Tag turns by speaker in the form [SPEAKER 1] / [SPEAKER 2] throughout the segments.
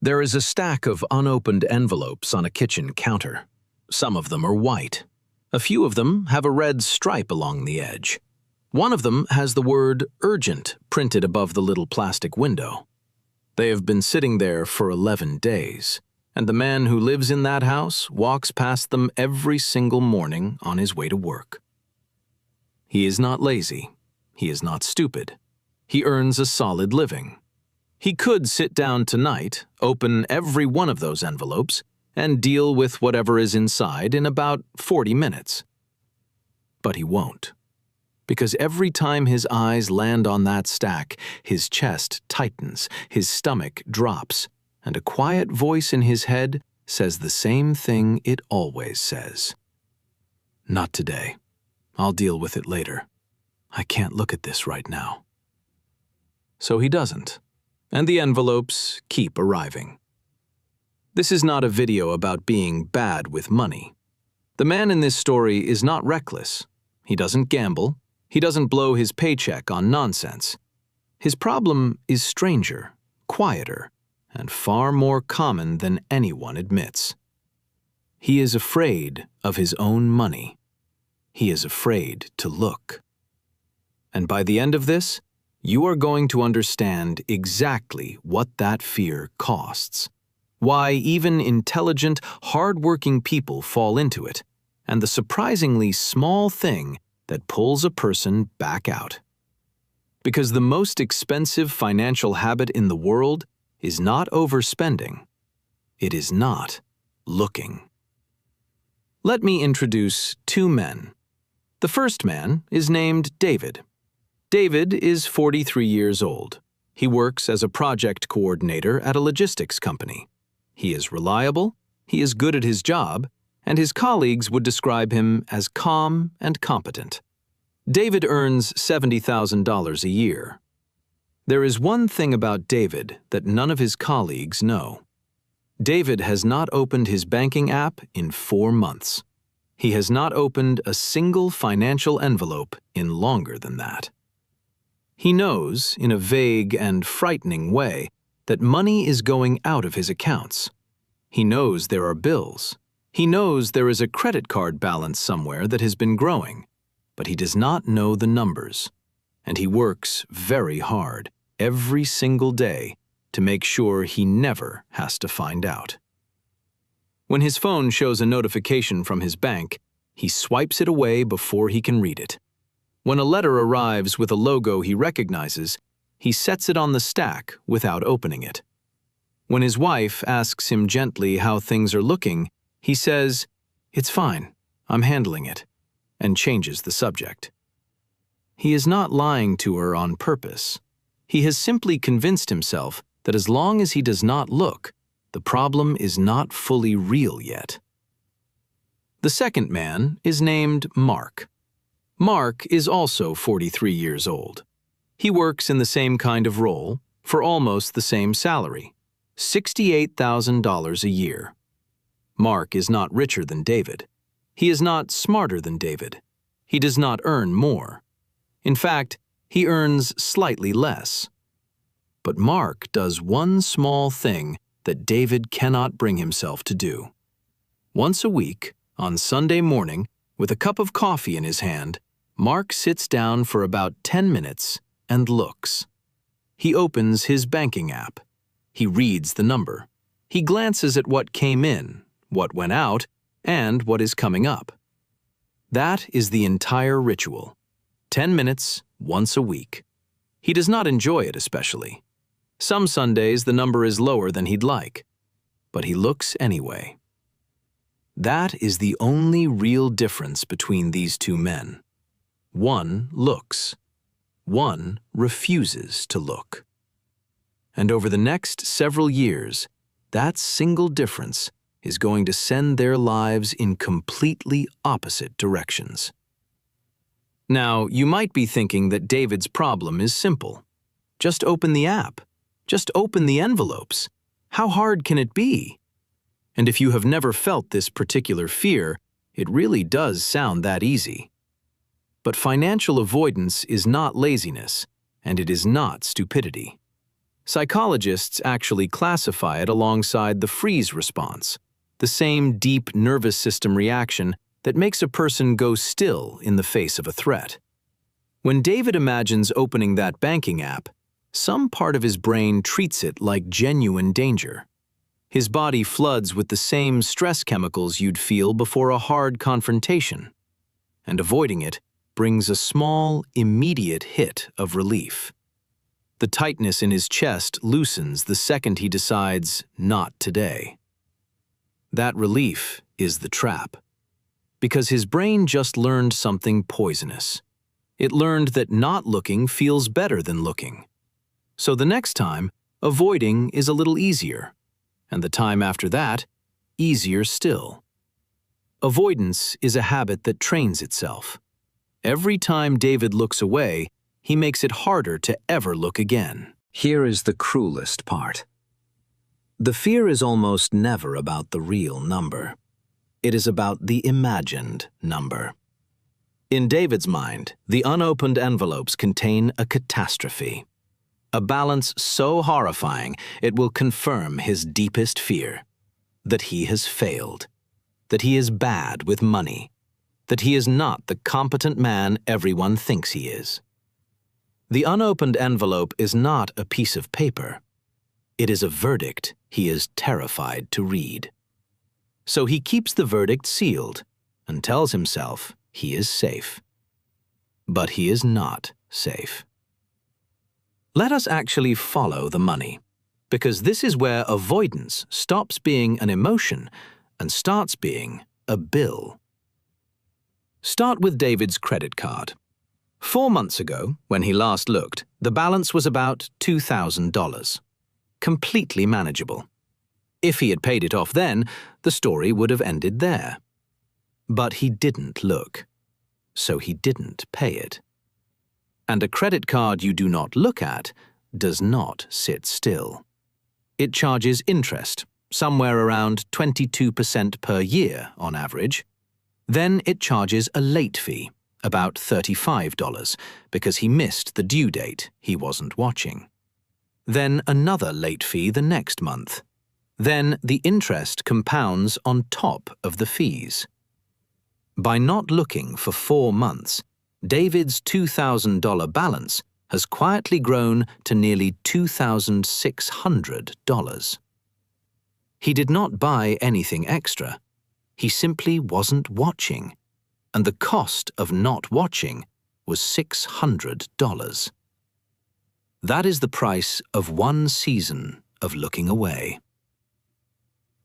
[SPEAKER 1] There is a stack of unopened envelopes on a kitchen counter. Some of them are white. A few of them have a red stripe along the edge. One of them has the word urgent printed above the little plastic window. They have been sitting there for 11 days, and the man who lives in that house walks past them every single morning on his way to work. He is not lazy. He is not stupid. He earns a solid living. He could sit down tonight, open every one of those envelopes, and deal with whatever is inside in about 40 minutes. But he won't. Because every time his eyes land on that stack, his chest tightens, his stomach drops, and a quiet voice in his head says the same thing it always says. Not today. I'll deal with it later. I can't look at this right now. So he doesn't, and the envelopes keep arriving. This is not a video about being bad with money. The man in this story is not reckless. He doesn't gamble. He doesn't blow his paycheck on nonsense. His problem is stranger, quieter, and far more common than anyone admits. He is afraid of his own money. He is afraid to look. And by the end of this, you are going to understand exactly what that fear costs, why even intelligent, hardworking people fall into it, and the surprisingly small thing that pulls a person back out. Because the most expensive financial habit in the world is not overspending. It is not looking. Let me introduce two men. The first man is named David. David is 43 years old. He works as a project coordinator at a logistics company. He is reliable, he is good at his job, and his colleagues would describe him as calm and competent. David earns $70,000 a year. There is one thing about David that none of his colleagues know. David has not opened his banking app in 4 months. He has not opened a single financial envelope in longer than that. He knows, in a vague and frightening way, that money is going out of his accounts. He knows there are bills. He knows there is a credit card balance somewhere that has been growing, but he does not know the numbers. And he works very hard, every single day, to make sure he never has to find out. When his phone shows a notification from his bank, he swipes it away before he can read it. When a letter arrives with a logo he recognizes, he sets it on the stack without opening it. When his wife asks him gently how things are looking, he says, "It's fine, I'm handling it," and changes the subject. He is not lying to her on purpose. He has simply convinced himself that as long as he does not look, the problem is not fully real yet. The second man is named Mark. Mark is also 43 years old. He works in the same kind of role for almost the same salary, $68,000 a year. Mark is not richer than David. He is not smarter than David. He does not earn more. In fact, he earns slightly less. But Mark does one small thing that David cannot bring himself to do. Once a week, on Sunday morning, with a cup of coffee in his hand, Mark sits down for about 10 minutes and looks. He opens his banking app. He reads the number. He glances at what came in, what went out, and what is coming up. That is the entire ritual. 10 minutes, once a week. He does not enjoy it especially. Some Sundays the number is lower than he'd like, but he looks anyway. That is the only real difference between these two men. One looks. One refuses to look. And over the next several years, that single difference is going to send their lives in completely opposite directions. Now, you might be thinking that David's problem is simple. Just open the app. Just open the envelopes. How hard can it be? And if you have never felt this particular fear, it really does sound that easy. But financial avoidance is not laziness, and it is not stupidity. Psychologists actually classify it alongside the freeze response, the same deep nervous system reaction that makes a person go still in the face of a threat. When David imagines opening that banking app, some part of his brain treats it like genuine danger. His body floods with the same stress chemicals you'd feel before a hard confrontation, and avoiding it brings a small, immediate hit of relief. The tightness in his chest loosens the second he decides, not today. That relief is the trap, because his brain just learned something poisonous. It learned that not looking feels better than looking. So the next time, avoiding is a little easier, and the time after that, easier still. Avoidance is a habit that trains itself. Every time David looks away, he makes it harder to ever look again. Here is the cruelest part. The fear is almost never about the real number. It is about the imagined number. In David's mind, the unopened envelopes contain a catastrophe. A balance so horrifying it will confirm his deepest fear, that he has failed, that he is bad with money, that he is not the competent man everyone thinks he is. The unopened envelope is not a piece of paper. It is a verdict he is terrified to read. So he keeps the verdict sealed and tells himself he is safe. But he is not safe. Let us actually follow the money, because this is where avoidance stops being an emotion and starts being a bill. Start with David's credit card. 4 months ago, when he last looked, the balance was about $2,000. Completely manageable. If he had paid it off then, the story would have ended there. But he didn't look, so he didn't pay it. And a credit card you do not look at does not sit still. It charges interest, somewhere around 22% per year on average. Then it charges a late fee, about $35, because he missed the due date he wasn't watching. Then another late fee the next month. Then the interest compounds on top of the fees. By not looking for 4 months, David's $2,000 balance has quietly grown to nearly $2,600. He did not buy anything extra. He simply wasn't watching, and the cost of not watching was $600. That is the price of 1 season of looking away.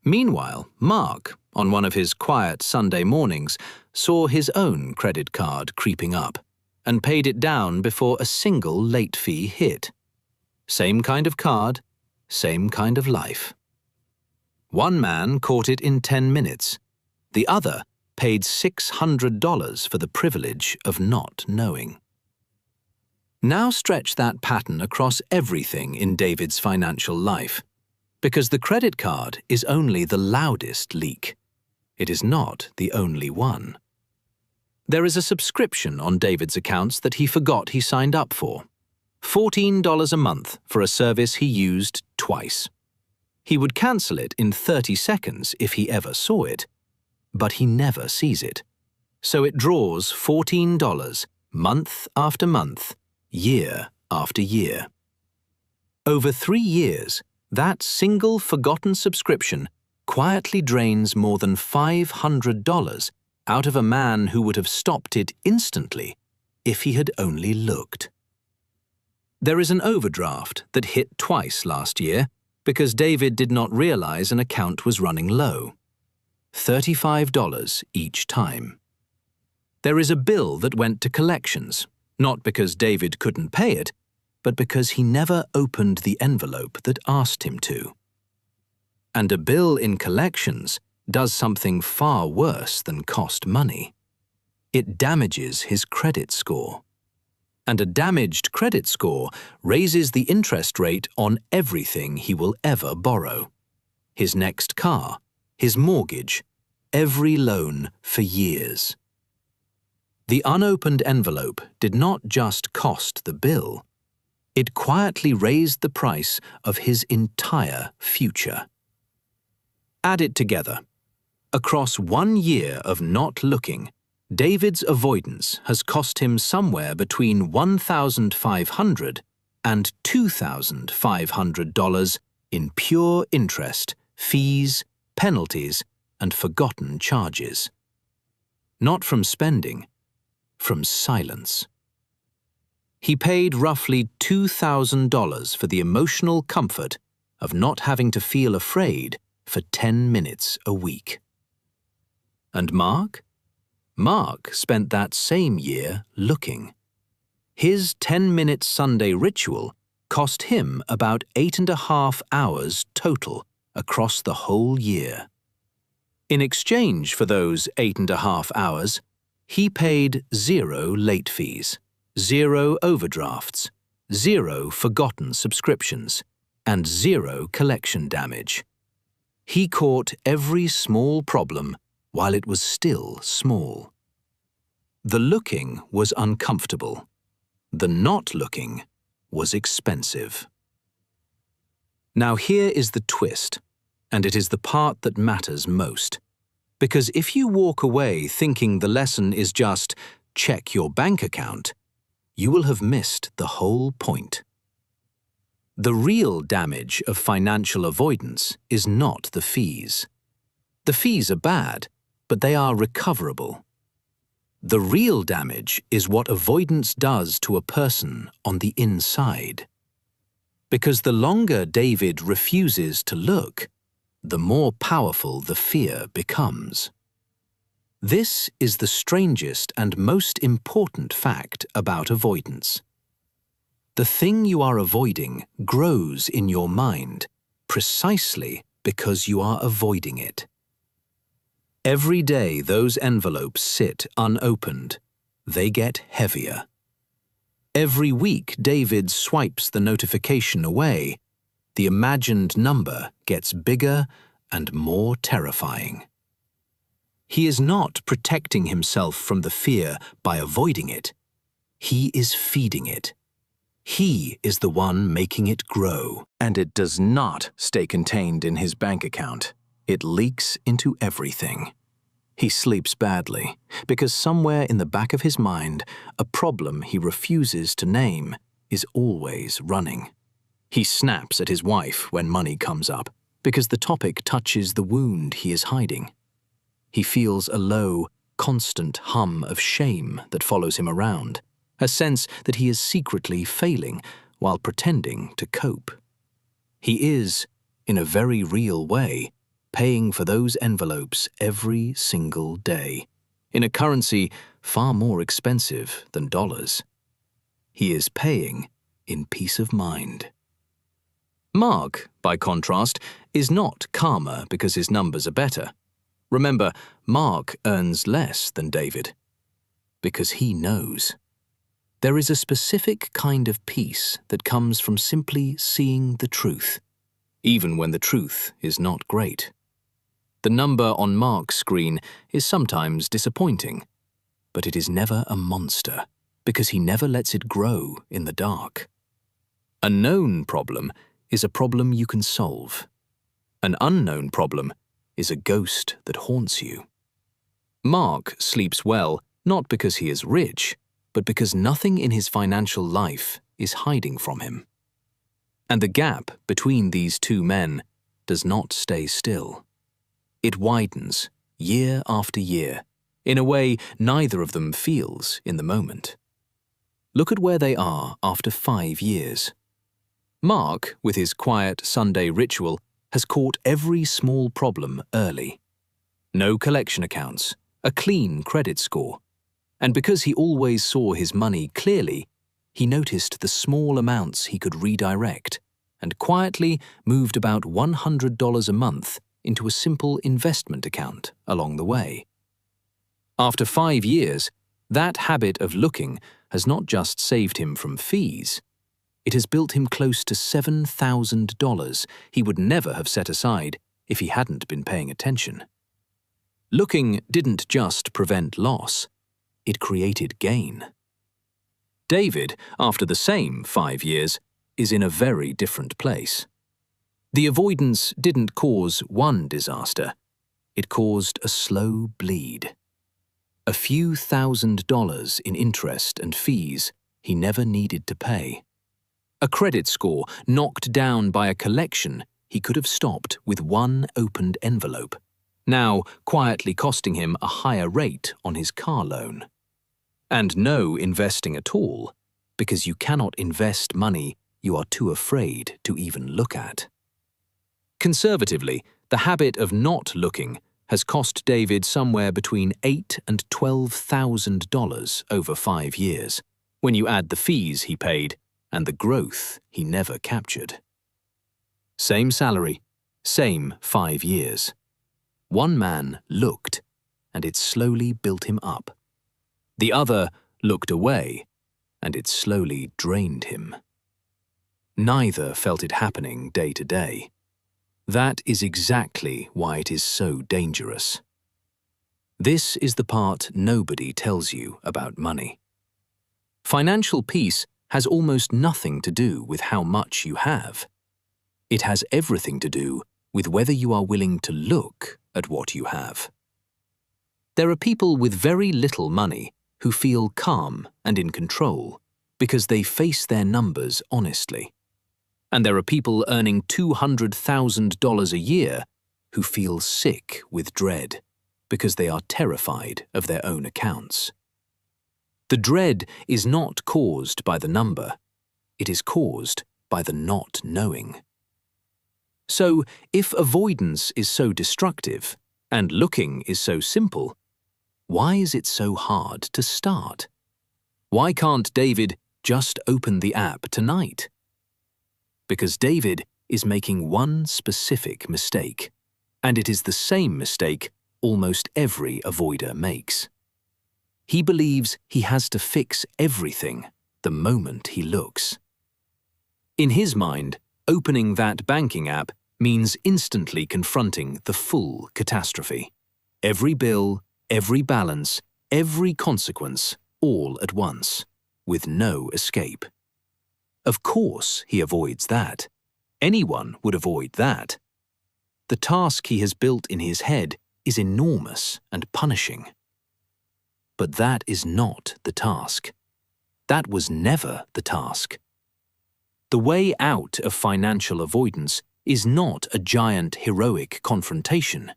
[SPEAKER 1] Meanwhile, Mark, on one of his quiet Sunday mornings, saw his own credit card creeping up and paid it down before a single late fee hit. Same kind of card, same kind of life. One man caught it in 10 minutes. The other paid $600 for the privilege of not knowing. Now stretch that pattern across everything in David's financial life, because the credit card is only the loudest leak. It is not the only one. There is a subscription on David's accounts that he forgot he signed up for. $14 a month for a service he used twice. He would cancel it in 30 seconds if he ever saw it, but he never sees it. So it draws $14 month after month, year after year. Over 3 years, that single forgotten subscription quietly drains more than $500 out of a man who would have stopped it instantly if he had only looked. There is an overdraft that hit twice last year because David did not realize an account was running low. $35 each time. There is a bill that went to collections, not because David couldn't pay it, but because he never opened the envelope that asked him to. And a bill in collections does something far worse than cost money. It damages his credit score. And a damaged credit score raises the interest rate on everything he will ever borrow. His next car, his mortgage, every loan for years. The unopened envelope did not just cost the bill. It quietly raised the price of his entire future. Add it together. Across 1 year of not looking, David's avoidance has cost him somewhere between $1,500 and $2,500 in pure interest, fees, penalties, and forgotten charges. Not from spending, from silence. He paid roughly $2,000 for the emotional comfort of not having to feel afraid for 10 minutes a week. And Mark? Mark spent that same year looking. His 10-minute Sunday ritual cost him about 8.5 hours total across the whole year. In exchange for those 8.5 hours, he paid 0 late fees, 0 overdrafts, 0 forgotten subscriptions, and 0 collection damage. He caught every small problem while it was still small. The looking was uncomfortable. The not looking was expensive. Now here is the twist, and it is the part that matters most. Because if you walk away thinking the lesson is just check your bank account, you will have missed the whole point. The real damage of financial avoidance is not the fees. The fees are bad, but they are recoverable. The real damage is what avoidance does to a person on the inside. Because the longer David refuses to look, the more powerful the fear becomes. This is the strangest and most important fact about avoidance. The thing you are avoiding grows in your mind precisely because you are avoiding it. Every day those envelopes sit unopened, they get heavier. Every week David swipes the notification away, the imagined number gets bigger and more terrifying. He is not protecting himself from the fear by avoiding it. He is feeding it. He is the one making it grow. And it does not stay contained in his bank account. It leaks into everything. He sleeps badly because somewhere in the back of his mind, a problem he refuses to name is always running. He snaps at his wife when money comes up because the topic touches the wound he is hiding. He feels a low, constant hum of shame that follows him around, a sense that he is secretly failing while pretending to cope. He is, in a very real way, paying for those envelopes every single day, in a currency far more expensive than dollars. He is paying in peace of mind. Mark, by contrast, is not calmer because his numbers are better. Remember, Mark earns less than David, because he knows. There is a specific kind of peace that comes from simply seeing the truth, even when the truth is not great. The number on Mark's screen is sometimes disappointing, but it is never a monster, because he never lets it grow in the dark. A known problem is a problem you can solve. An unknown problem is a ghost that haunts you. Mark sleeps well not because he is rich, but because nothing in his financial life is hiding from him. And the gap between these two men does not stay still. It widens year after year, in a way neither of them feels in the moment. Look at where they are after 5 years. Mark, with his quiet Sunday ritual, has caught every small problem early. No collection accounts, a clean credit score. And because he always saw his money clearly, he noticed the small amounts he could redirect and quietly moved about $100 a month into a simple investment account along the way. After 5 years, that habit of looking has not just saved him from fees, it has built him close to $7,000 he would never have set aside if he hadn't been paying attention. Looking didn't just prevent loss, it created gain. David, after the same 5 years, is in a very different place. The avoidance didn't cause one disaster. It caused a slow bleed. A few $1,000s in interest and fees he never needed to pay. A credit score knocked down by a collection he could have stopped with one opened envelope, now quietly costing him a higher rate on his car loan. And no investing at all, because you cannot invest money you are too afraid to even look at. Conservatively, the habit of not looking has cost David somewhere between $8,000 and $12,000 over 5 years, when you add the fees he paid and the growth he never captured. Same salary, same 5 years. One man looked, and it slowly built him up. The other looked away, and it slowly drained him. Neither felt it happening day to day. That is exactly why it is so dangerous. This is the part nobody tells you about money. Financial peace has almost nothing to do with how much you have. It has everything to do with whether you are willing to look at what you have. There are people with very little money who feel calm and in control because they face their numbers honestly. And there are people earning $200,000 a year who feel sick with dread because they are terrified of their own accounts. The dread is not caused by the number, it is caused by the not knowing. So, if avoidance is so destructive and looking is so simple, why is it so hard to start? Why can't David just open the app tonight? Because David is making one specific mistake, and it is the same mistake almost every avoider makes. He believes he has to fix everything the moment he looks. In his mind, opening that banking app means instantly confronting the full catastrophe. Every bill, every balance, every consequence, all at once, with no escape. Of course he avoids that. Anyone would avoid that. The task he has built in his head is enormous and punishing. But that is not the task. That was never the task. The way out of financial avoidance is not a giant heroic confrontation.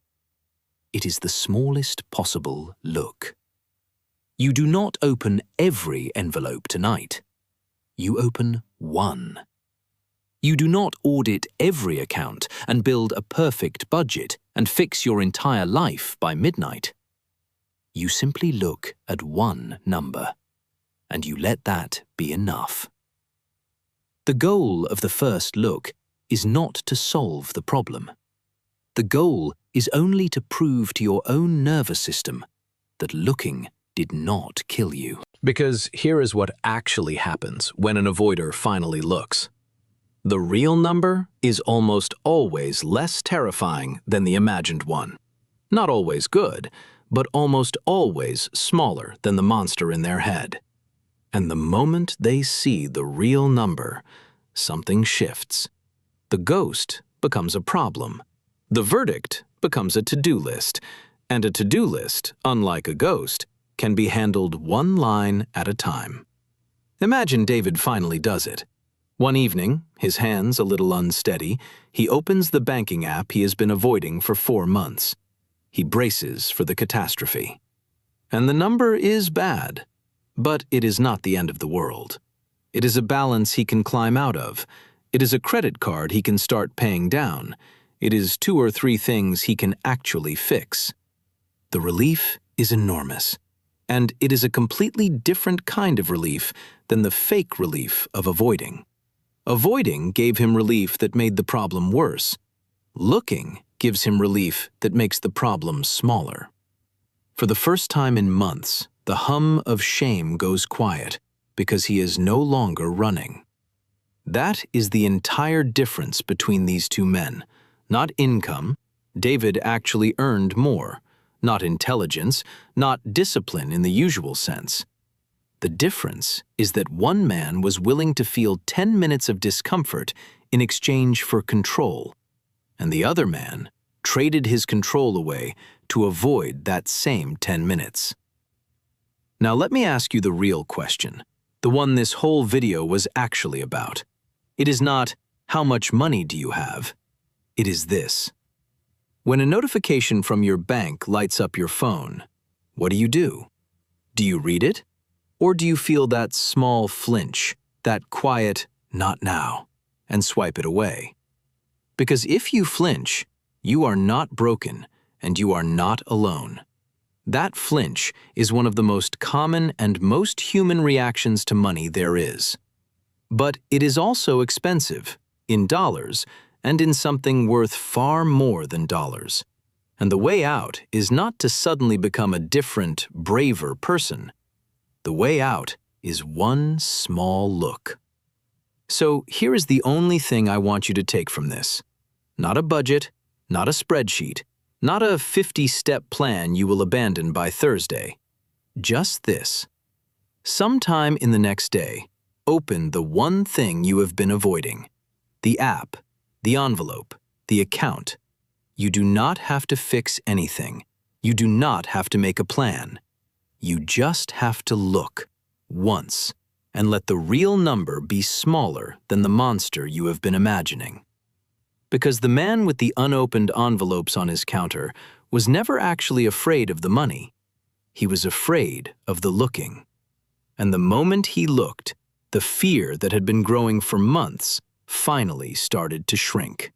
[SPEAKER 1] It is the smallest possible look. You do not open every envelope tonight. You open one. You do not audit every account and build a perfect budget and fix your entire life by midnight. You simply look at one number, and you let that be enough. The goal of the first look is not to solve the problem. The goal is only to prove to your own nervous system that looking did not kill you. Because here is what actually happens when an avoider finally looks. The real number is almost always less terrifying than the imagined one. Not always good, but almost always smaller than the monster in their head. And the moment they see the real number, something shifts. The ghost becomes a problem. The verdict becomes a to-do list. And a to-do list, unlike a ghost, can be handled one line at a time. Imagine David finally does it. One evening, his hands a little unsteady, he opens the banking app he has been avoiding for 4 months. He braces for the catastrophe. And the number is bad, but it is not the end of the world. It is a balance he can climb out of. It is a credit card he can start paying down. It is 2 or 3 things he can actually fix. The relief is enormous. And it is a completely different kind of relief than the fake relief of avoiding. Avoiding gave him relief that made the problem worse. Looking gives him relief that makes the problem smaller. For the first time in months, the hum of shame goes quiet because he is no longer running. That is the entire difference between these two men. Not income. David actually earned more. Not intelligence, not discipline in the usual sense. The difference is that one man was willing to feel 10 minutes of discomfort in exchange for control, and the other man traded his control away to avoid that same 10 minutes. Now let me ask you the real question, the one this whole video was actually about. It is not, how much money do you have? It is this. When a notification from your bank lights up your phone, what do? Do you read it? Or do you feel that small flinch, that quiet, not now, and swipe it away? Because if you flinch, you are not broken and you are not alone. That flinch is one of the most common and most human reactions to money there is. But it is also expensive, in dollars, and in something worth far more than dollars. And the way out is not to suddenly become a different, braver person. The way out is one small look. So here is the only thing I want you to take from this. Not a budget, not a spreadsheet, not a 50-step plan you will abandon by Thursday. Just this. Sometime in the next day, open the one thing you have been avoiding. The app, the envelope, the account. You do not have to fix anything. You do not have to make a plan. You just have to look, once, and let the real number be smaller than the monster you have been imagining. Because the man with the unopened envelopes on his counter was never actually afraid of the money. He was afraid of the looking. And the moment he looked, the fear that had been growing for months finally started to shrink.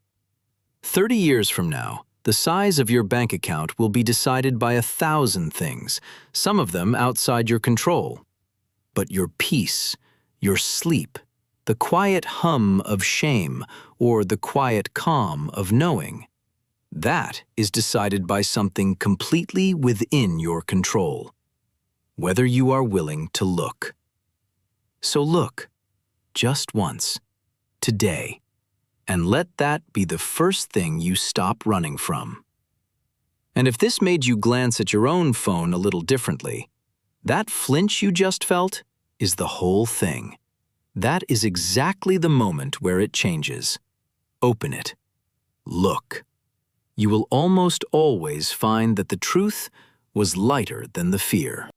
[SPEAKER 1] 30 years from now, the size of your bank account will be decided by 1,000 things, some of them outside your control. But your peace, your sleep, the quiet hum of shame, or the quiet calm of knowing, that is decided by something completely within your control, whether you are willing to look. So look, just once, today, and let that be the first thing you stop running from. And if this made you glance at your own phone a little differently, that flinch you just felt is the whole thing. That is exactly the moment where it changes. Open it. Look. You will almost always find that the truth was lighter than the fear.